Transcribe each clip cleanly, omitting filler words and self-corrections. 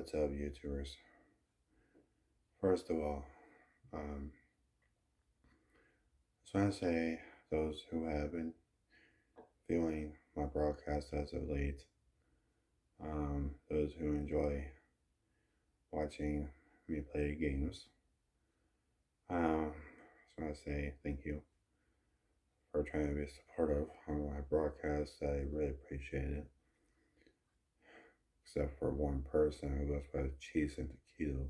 What's up, YouTubers? First of all, um, just want to say those who have been viewing my broadcast as of late, those who enjoy watching me play games, just want to say thank you for trying to be supportive on my broadcast. I really appreciate it. Except for one person who goes by Cheese and Taquito.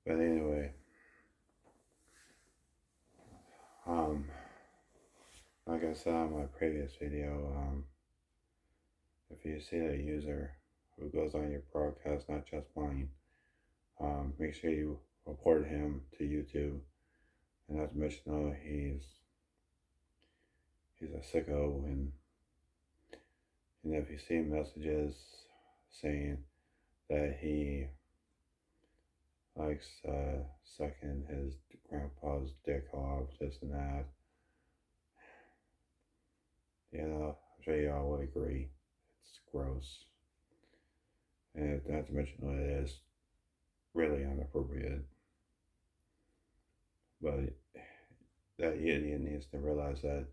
But anyway, um, like I said on my previous video, if you see a user who goes on your broadcast, not just mine, make sure you report him to YouTube and let Mitch know he's a sicko. And if you see messages saying that he likes sucking his grandpa's dick off, this and that, I'm sure y'all would agree. It's gross. And not to mention that it is really inappropriate. But that idiot needs to realize that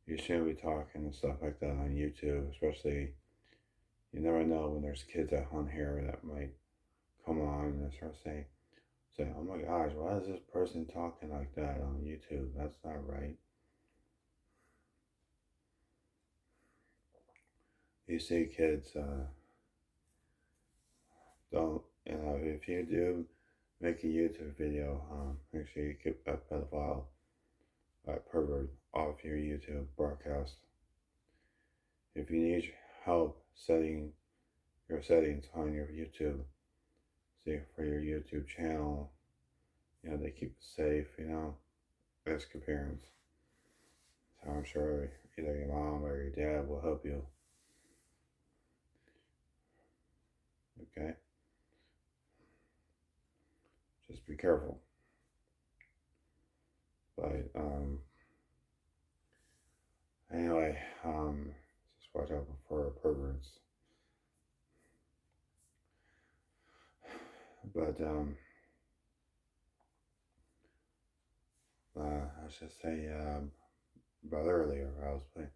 you shouldn't be talking and stuff like that on YouTube, especially you never know when there's kids on here that might come on and start saying, oh my gosh, why is this person talking like that on YouTube? That's not right. You see kids, don't, if you do make a YouTube video, make sure you keep that pedophile, pervert off your YouTube broadcast. If you need help setting your settings on your YouTube, see for your YouTube channel, they keep it safe, as parents. So I'm sure either your mom or your dad will help you. Okay? Just be careful. But anyway, just watch out for perverts. But I should say about earlier I was playing.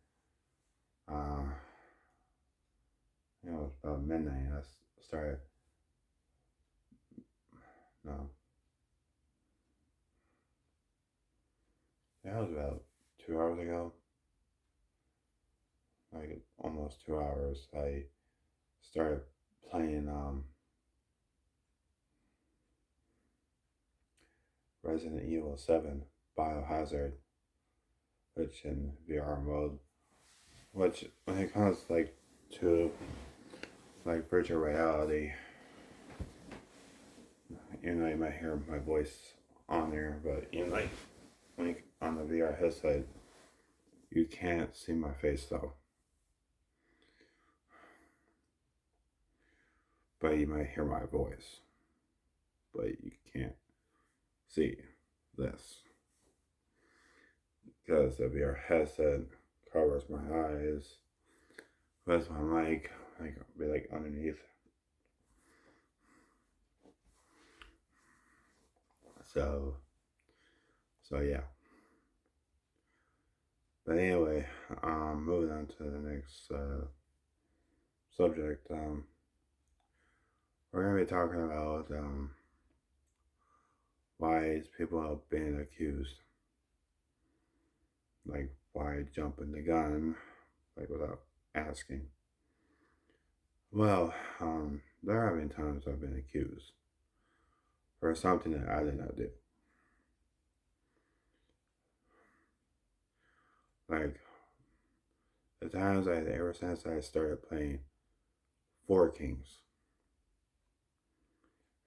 It was about midnight. I started. No, that was about 2 hours ago. Like almost 2 hours. I started playing Resident Evil 7 Biohazard, which in VR mode, which when it comes to virtual reality, you might hear my voice on there, but when on the VR headset, you can't see my face though. But you might hear my voice, but you can't see this because the VR headset covers my eyes. That's my mic, be underneath. So yeah. But anyway, moving on to the next subject. We're gonna be talking about why people are being accused. Why jumping the gun, without asking. Well, there have been times I've been accused for something that I did not do. The times ever since I started playing Four Kings,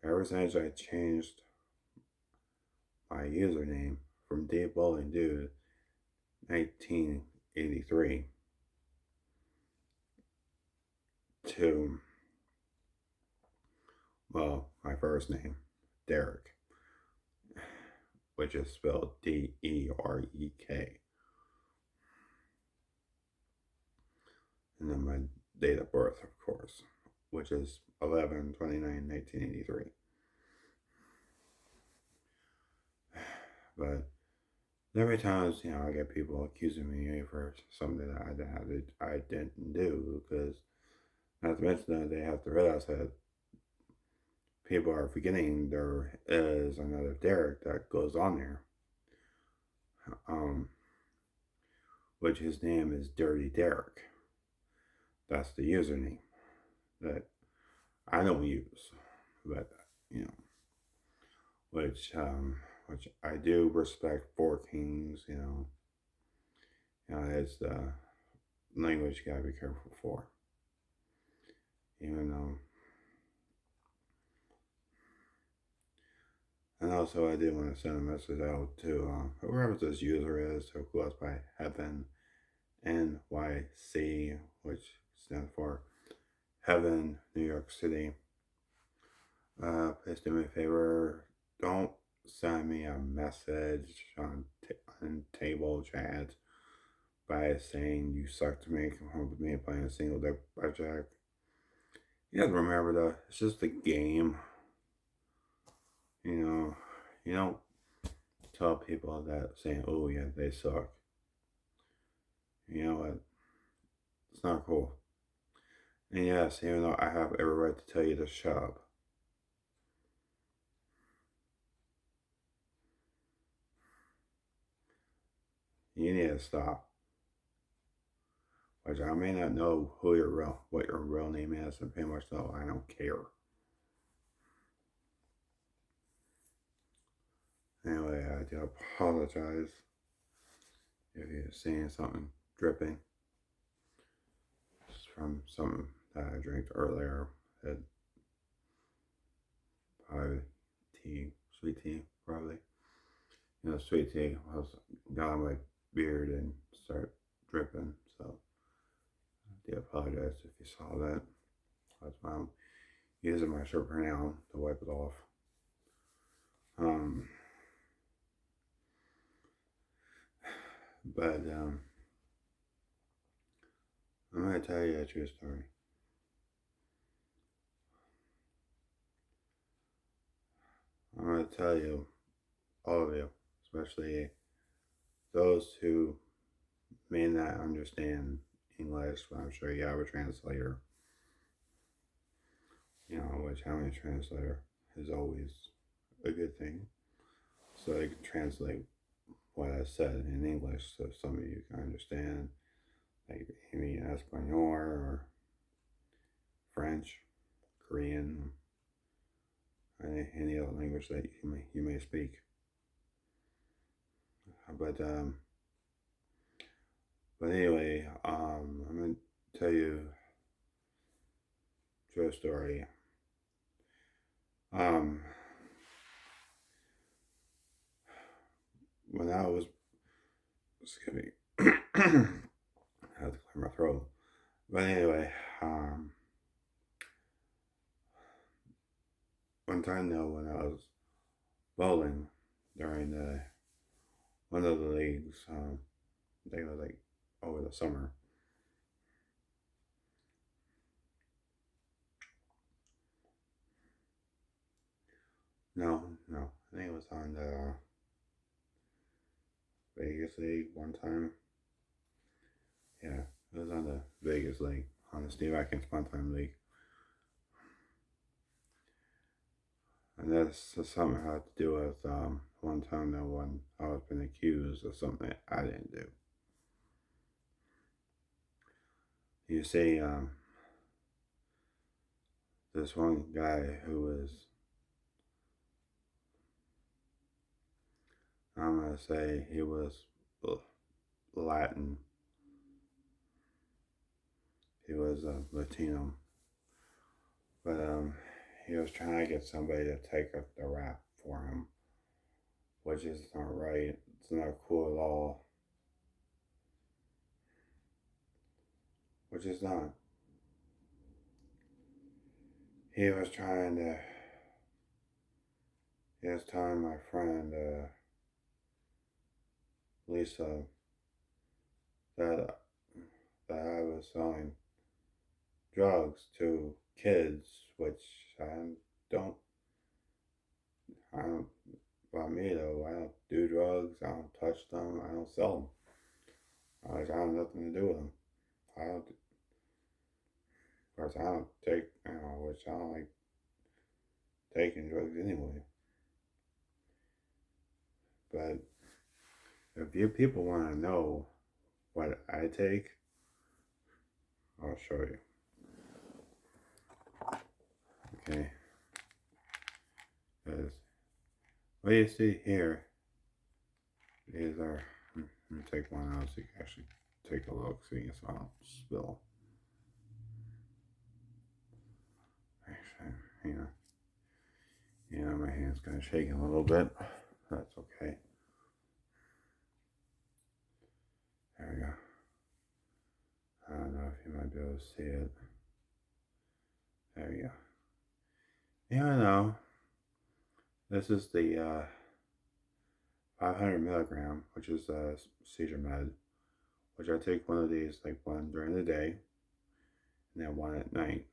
ever since I changed my username from Deep Bowling Dude 1983 to, my first name, Derek, which is spelled Derek. date of birth, of course, which is 11/29/1983. But every time, I get people accusing me for something that I didn't do, because not to mention that they have to realize that people are forgetting there is another Derek that goes on there, um, which his name is Dirty Derek. That's the username that I don't use, but you know, which I do respect Four Kings. It's the language you gotta be careful for. Even though, and also I did want to send a message out to whoever this user is, who goes by Heaven NYC, which stands for Heaven, New York City. Please do me a favor. Don't send me a message on table chat by saying you suck to me, come home with me playing a single deck blackjack. You have to remember though, it's just a game. You don't tell people that saying, oh yeah, they suck. You know what? It's not cool. And yes, even though I have every right to tell you to shut up, you need to stop. Which I may not know what your real name is, and pretty much though I don't care. Anyway, I do apologize if you're seeing something dripping. It's from something that I drank earlier. It probably tea, sweet tea, probably. Sweet tea got on my beard and started dripping. So I do apologize if you saw that. That's why I'm using my shirt for now to wipe it off. But I'm going to tell you a true story. I'm going to tell you, all of you, especially those who may not understand English, but I'm sure you have a translator. Which having a translator is always a good thing. So they can translate what I said in English so some of you can understand, like maybe Espanol or French, Korean, any other language that you may speak. But anyway, I'm gonna tell you a true story. When I was, excuse me, I had to clear my throat. But anyway, one time though, when I was bowling during one of the leagues, I think it was like over the summer. No, I think it was on the Vegas League one time. Yeah, it was on the Vegas League, on the Steve Atkins One-Time League. And that's something I had to do with one time that when I was being accused of something I didn't do. You see, this one guy who was, I'm going to say he was Latin. He was Latino. But he was trying to get somebody to take up the rap for him, which is not right. It's not cool at all. Which is not. He was telling my friend Lisa that I was selling drugs to kids, which don't, I don't, about me though, I don't do drugs, I don't touch them, I don't sell them. I have nothing to do with them. I don't, of course, I don't take, which I don't like taking drugs anyway. But if you people want to know what I take, I'll show you. Okay. Because what you see here, these are, let me take one out so you can actually take a look, see so I don't spill. Actually, my hand's kind of shaking a little bit. That's okay. There we go. I don't know if you might be able to see it. There we go. Yeah, I know. This is the 500 milligram, which is seizure med, which I take one of these, like one during the day, and then one at night.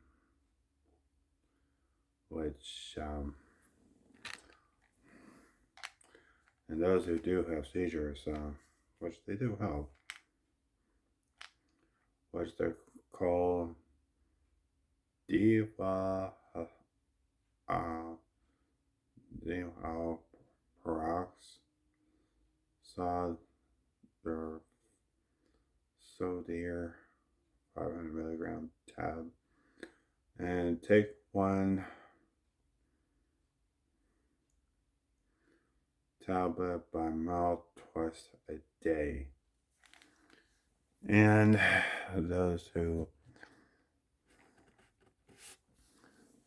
Which, and those who do have seizures, which they do have, which they're called diva, peroxide, or Sodier 500 milligram tab, and take one tablet by mouth twice a day. And those who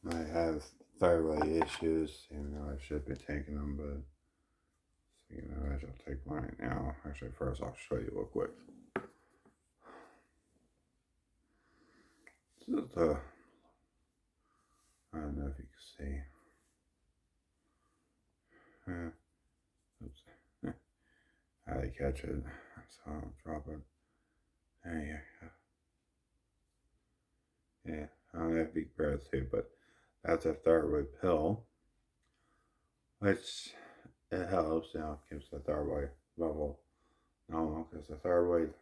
might have thyroid issues, I should be taking them, but I shall take one right now. Actually, first I'll show you real quick. Just, I don't know if you can see. Oops. How to catch it, so I'll drop it. There you go. Yeah, I don't know if you can barely see it, but that's a thyroid pill, which it helps, keeps the thyroid level normal, because the thyroid,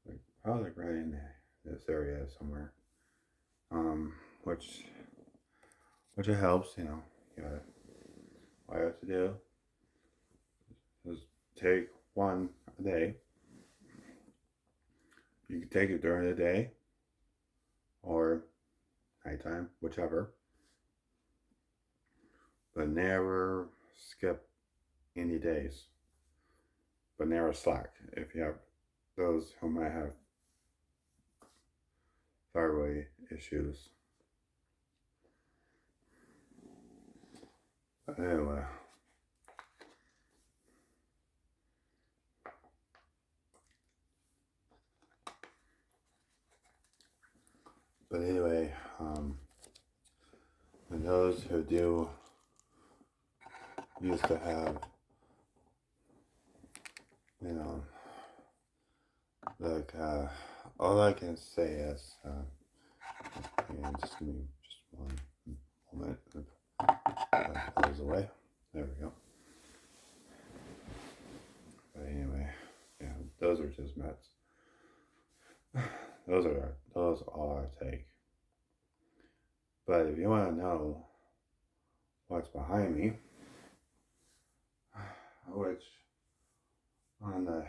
like, probably right in this area somewhere, which it helps, all you have to do is take one a day. You can take it during the day or nighttime, whichever, but never skip any days, but never slack. If you have those who might have thyroid issues. But anyway. And those who do used to have, like, all I can say is, just give me just one moment. That goes away. There we go. But anyway, those are just meds. Those all I take. But if you want to know what's behind me, which on the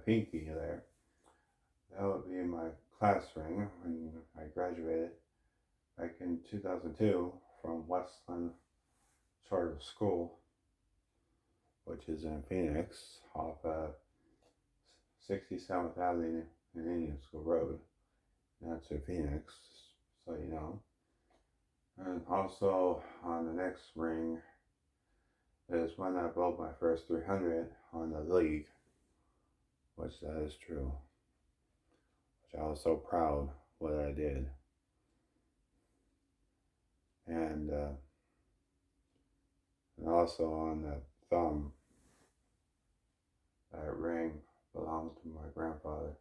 pinky there, that would be my class ring when I graduated back in 2002 from Westland Charter School, which is in Phoenix, off 67th Avenue and Indian School Road. That's in Phoenix, so you know. And also on the next ring is when I broke my first 300 on the league, which that is true. Which I was so proud what I did. And also on the thumb, that ring belonged to my grandfather.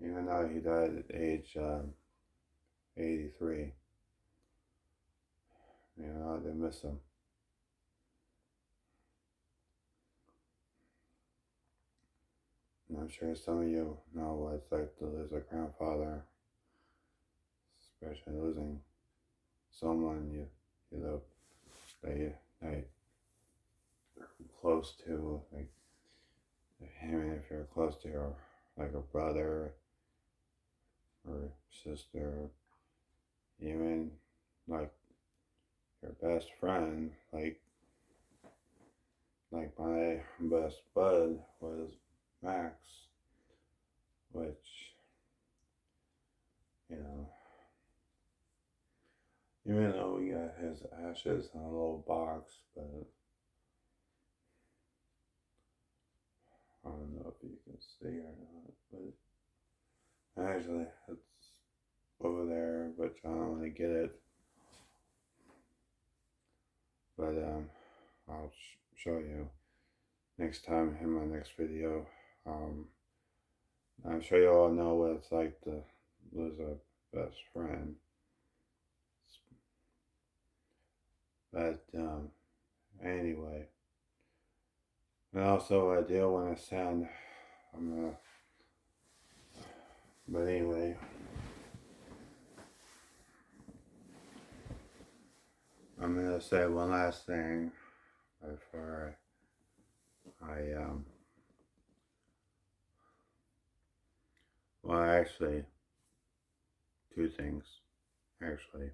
even though he died at age 83. I did miss him. And I'm sure some of you know what it's like to lose a grandfather, especially losing someone you love that you're close to, like even if you're close to your like a brother or sister, even like your best friend, like my best bud was Max, which you know, even though we got his ashes in a little box, but I don't know if you can see or not, but actually it's over there, but I don't want to get it. But I'll show you next time in my next video. I'm sure you all know what it's like to lose a best friend. But anyway, and also I do want to send. I'm gonna. But anyway, I'm gonna say one last thing before I well, actually, two things. Actually,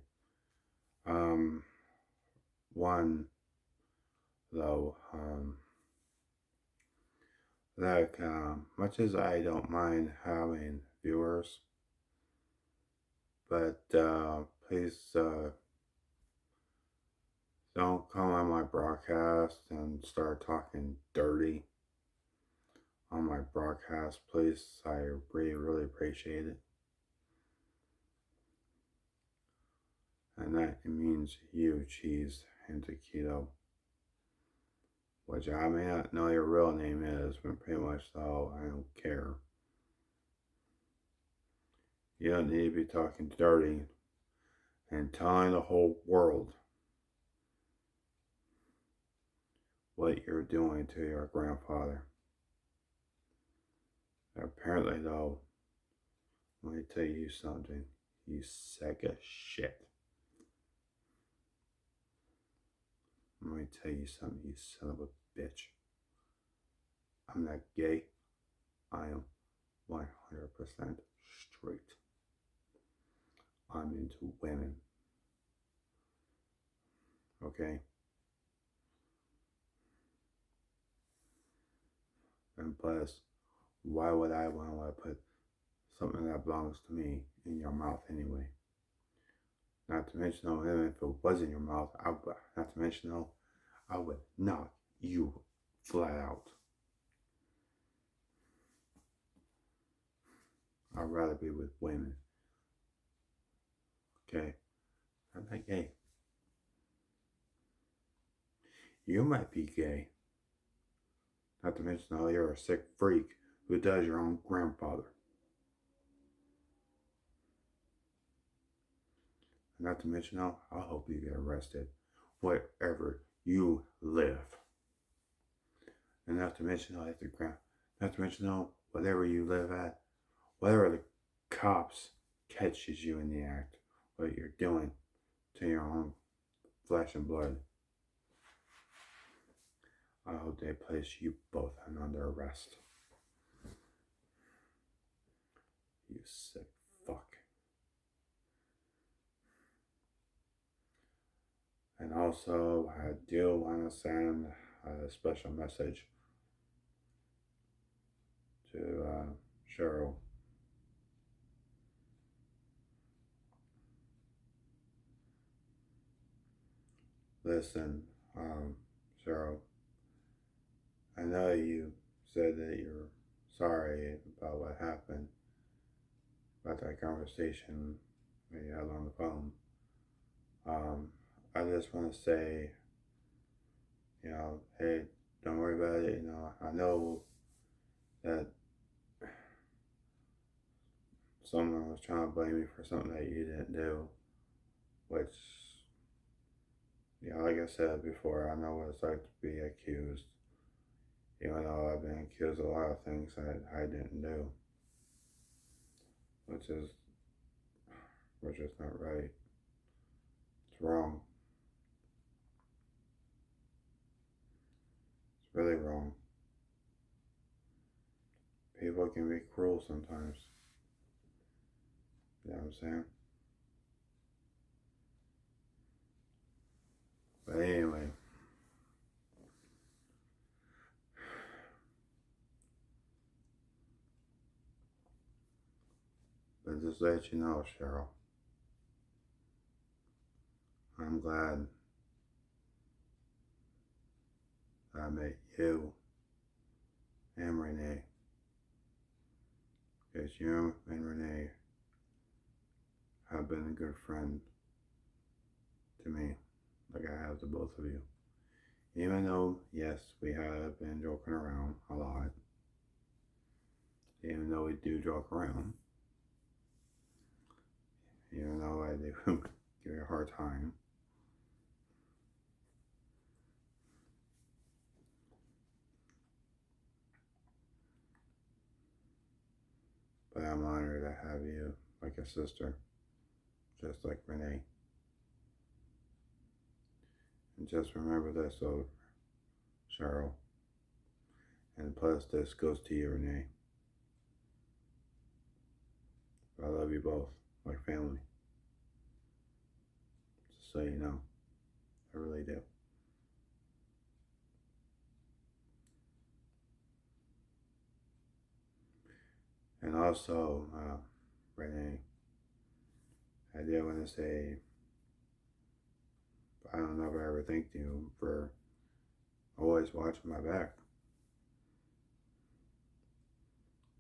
um, one though, like much as I don't mind having viewers, but please don't come on my broadcast and start talking dirty on my broadcast, please. I really appreciate it. And that means you, Cheese and Taquito, which I may not know your real name is, but pretty much so, I don't care. You don't need to be talking dirty and telling the whole world what you're doing to your grandfather. Apparently, though, let me tell you something. You sack of shit. Let me tell you something, you son of a bitch. I'm not gay. I am 100% straight. I'm into women. Okay? And plus, why would I want to put something that belongs to me in your mouth anyway? Not to mention, though, even if it was in your mouth, not to mention, though, I would knock you flat out. I'd rather be with women. Okay? I'm not gay. You might be gay. Not to mention, though, you're a sick freak who does your own grandfather. Not to mention, though, I hope you get arrested wherever you live. And not to mention, though, not to mention, though, whatever you live at, whatever the cops catches you in the act, what you're doing to your own flesh and blood, I hope they place you both under arrest. You sick fuck. And also, I do want to send a special message to Cheryl. Listen, Cheryl, I know you said that you're sorry about what happened, about that conversation we had on the phone. I just want to say, hey, don't worry about it. I know that someone was trying to blame you for something that you didn't do, which, yeah, like I said before, I know what it's like to be accused, even though I've been accused of a lot of things that I didn't do, which is, which is not right. It's wrong. It's really wrong. People can be cruel sometimes. You know what I'm saying? But anyway, but just to let you know, Cheryl, I'm glad I met you and Renee. Because you and Renee have been a good friend to me, like I have to both of you. Even though, yes, we have been joking around a lot, even though we do joke around, even though I do give you a hard time, but I'm honored to have you like a sister, just like Renee. And just remember this, though, Cheryl, and plus this goes to you, Renee. I love you both, like family, just so you know. I really do. And also, Renee, I did want to say, I don't know if I ever thanked you for always watching my back.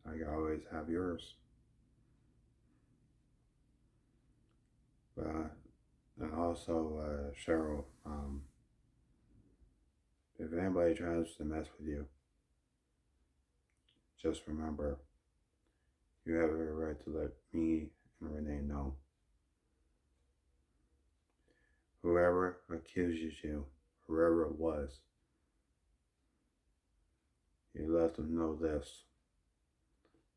Like I always have yours. But, and also, Cheryl, if anybody tries to mess with you, just remember, you have every right to let me and Renee know. Whoever accuses you, whoever it was, you let them know this,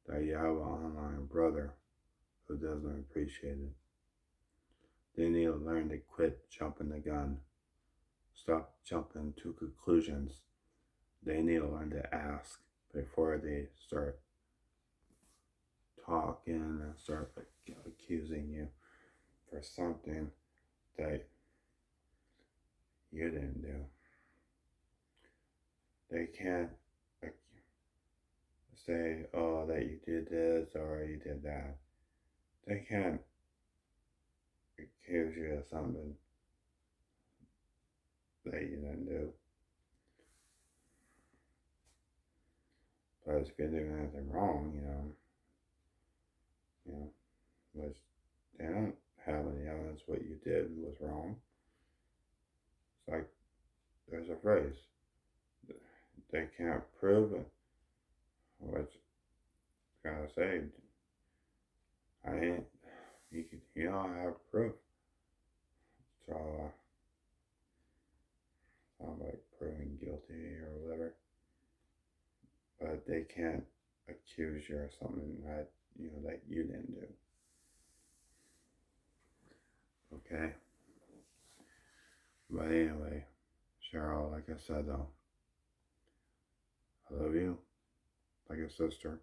that you have an online brother who doesn't appreciate it. They need to learn to quit jumping the gun. Stop jumping to conclusions. They need to learn to ask before they start talking and start accusing you for something that you didn't do. They can't say, oh, that you did this or you did that. They can't accuse you of something that you didn't do. But if you're doing anything wrong, which they don't have any evidence what you did was wrong. It's like there's a phrase, they can't prove it. Which gotta say, I ain't. You don't have proof. So I'm like proving guilty or whatever. But they can't accuse you of something that that you didn't do. Okay. But anyway, Cheryl, like I said though, I love you like a sister.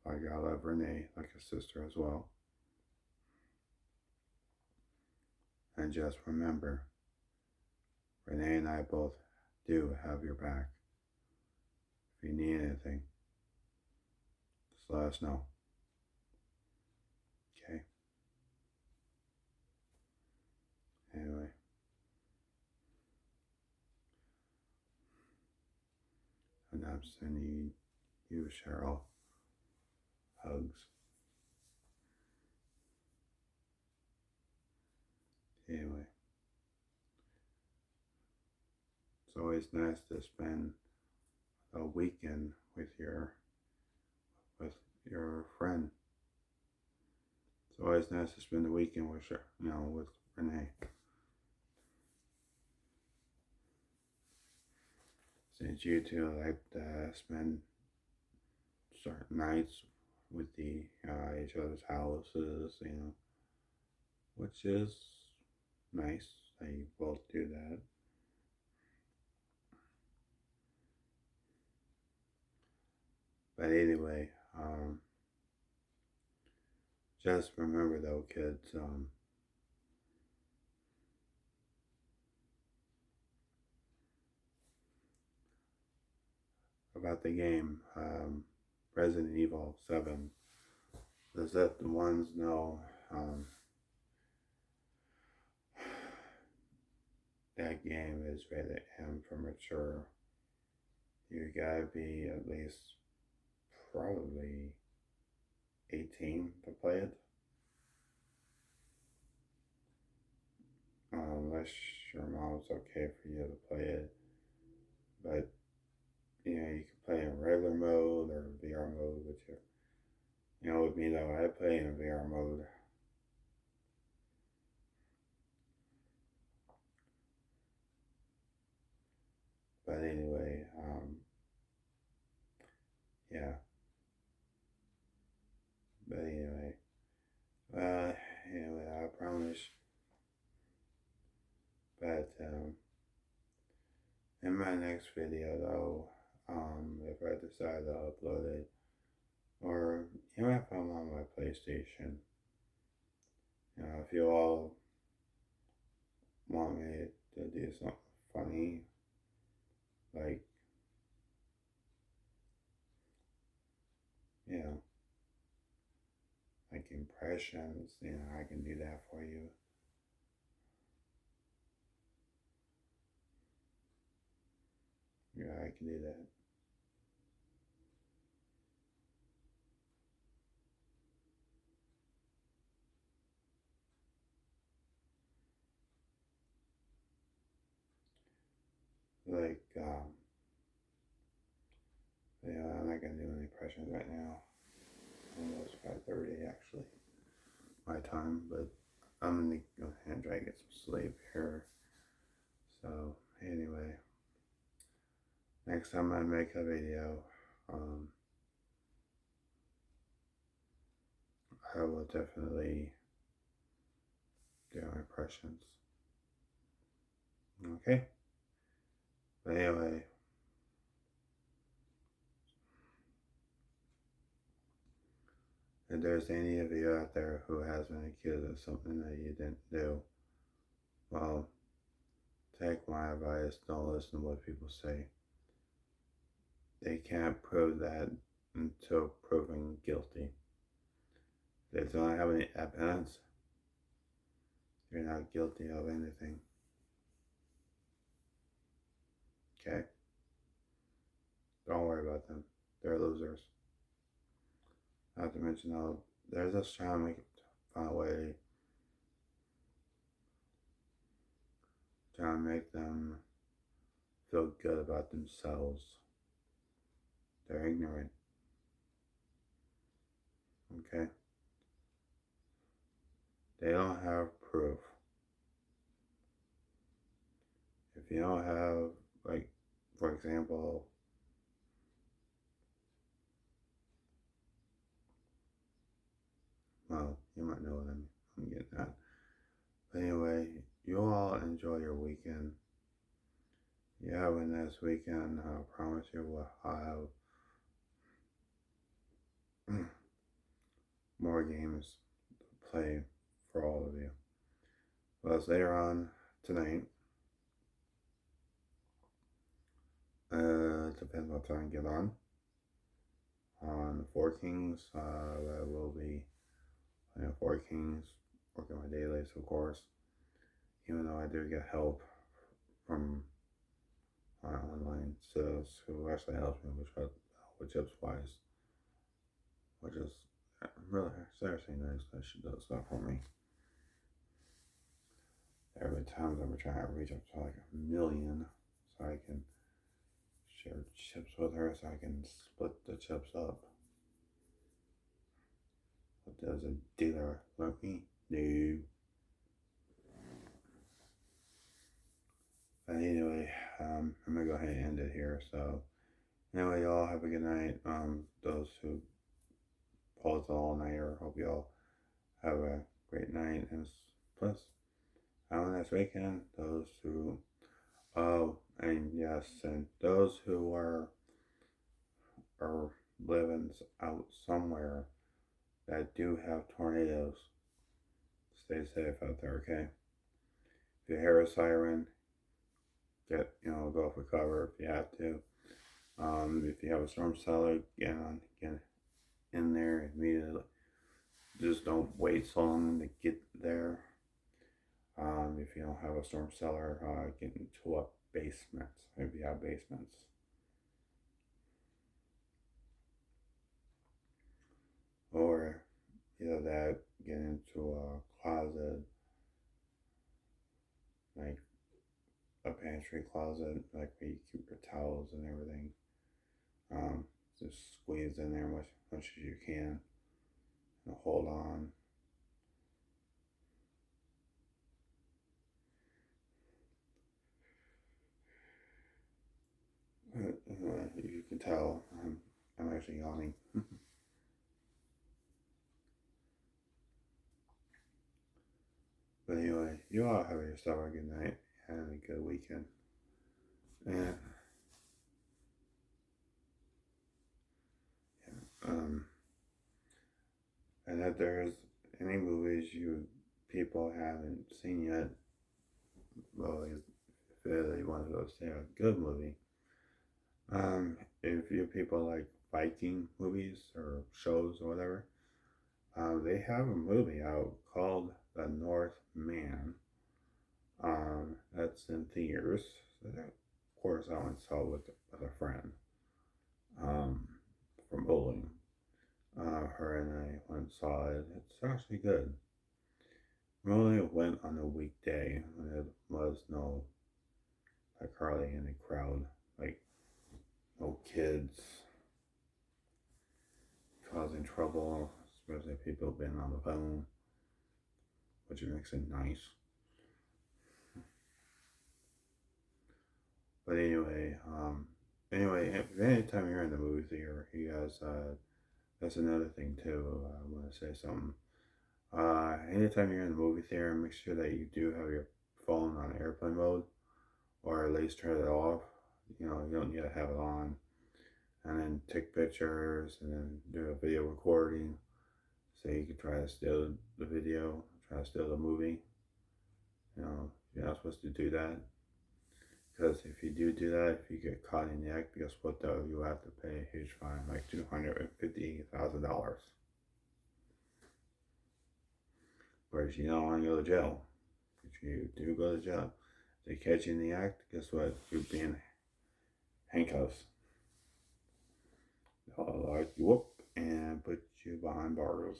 Like I love Renee like a sister as well. And just remember, Renee and I both do have your back. If you need anything, just let us know. Okay? Anyway. And I'm sending you, Cheryl, hugs. Anyway. It's always nice to spend a weekend with your friend. It's always nice to spend the weekend with her, with Renee. Since you two like to spend certain nights with each other's houses, which is nice that you both do that. But anyway, just remember though, kids, about the game, Resident Evil 7. Just let the ones know that game is rated M for mature. You gotta be at least probably 18 to play it. Unless your mom's okay for you to play it. But, you can play in regular mode or VR mode with you. With me though, I play in VR mode. But anyway, yeah. But anyway, I promise. But in my next video though, if I decide to upload it, or if I'm on my PlayStation, if you all want me to do something funny, like, you know, like impressions, I can do that for you. Yeah, I can do that. Like, I'm not gonna do any impressions right now. Almost 5:30 actually, my time, but I'm gonna go ahead and try to get some sleep here. So anyway, next time I make a video, I will definitely do impressions. Okay? But anyway, if there's any of you out there who has been accused of something that you didn't do, well, take my advice, don't listen to what people say. They can't prove that until proven guilty. If they don't have any evidence, you're not guilty of anything. Okay? Don't worry about them. They're losers. Not to mention, though, they're just trying to find a way, trying to make them feel good about themselves. They're ignorant. Okay? They don't have proof. If you don't have, like, for example, well, you might know what I'm getting at. But anyway, you all enjoy your weekend. You have a nice weekend. I promise you we'll have more games to play for all of you. But later on tonight, depends what time I get on. On Four Kings, that will be playing Four Kings, working my dailies, of course. Even though I do get help from my online sis who actually helps me with tips wise, which is really seriously nice that she does stuff for me. There have been times I've been trying to reach up to like 1,000,000 so I can share chips with her so I can split the chips up. Does a dealer love me? No. But anyway, I'm gonna go ahead and end it here. So anyway, y'all have a good night. Those who pulled the all nighter, hope y'all have a great night. And plus, have a nice weekend. Those who, oh, and yes, and those who are living out somewhere that do have tornadoes, stay safe out there. Okay. If you hear a siren, go for cover if you have to. If you have a storm cellar, get in there immediately. Just don't wait so long to get there. If you don't have a storm cellar, get into a basement if you have basements. Or either that, get into a closet, like a pantry closet, like where you keep your towels and everything. Just squeeze in there much as you can and hold on. You can tell I'm actually yawning. But anyway, you all have yourself a good night and a good weekend. And um, and if there's any movies you people haven't seen yet, well, if you want to go see a good movie, if you people like Viking movies or shows or whatever, they have a movie out called The Northman. That's in theaters. So that, of course, I went and saw it with a friend from bowling. Her and I went and saw it. It's actually good. We only went on a weekday when there was no, like, hardly any crowd. Like, no kids causing trouble, especially people being on the phone, which makes it nice. But anyway, if anytime you're in the movie theater, you guys, that's another thing too. I want to say something. Anytime you're in the movie theater, make sure that you do have your phone on airplane mode, or at least turn it off. You don't need to have it on. And then take pictures, and then do a video recording, so you can try to steal the video, try to steal the movie. You're not supposed to do that. Because if you do that, if you get caught in the act, guess what though? You have to pay a huge fine, like $250,000. Whereas you don't want to go to jail. If you do go to jail, they catch you in the act, guess what? You're being handcuffs. They'll lock you up and put you behind bars.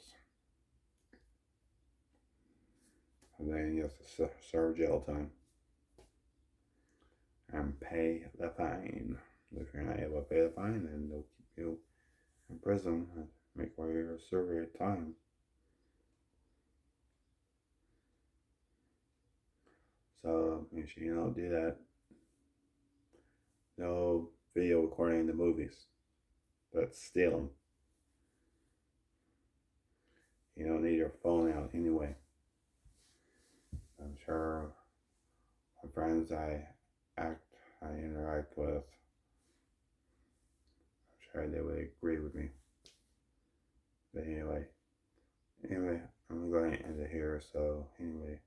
And then you have to serve jail time and pay the fine. If you're not able to pay the fine, then they'll keep you in prison and make while you're serving your time. So make sure you don't do that. No video recording the movies. That's stealing. You don't need your phone out anyway. I'm sure my friends I interact with, I'm sure they would agree with me. But anyway, I'm going to end it here. So anyway,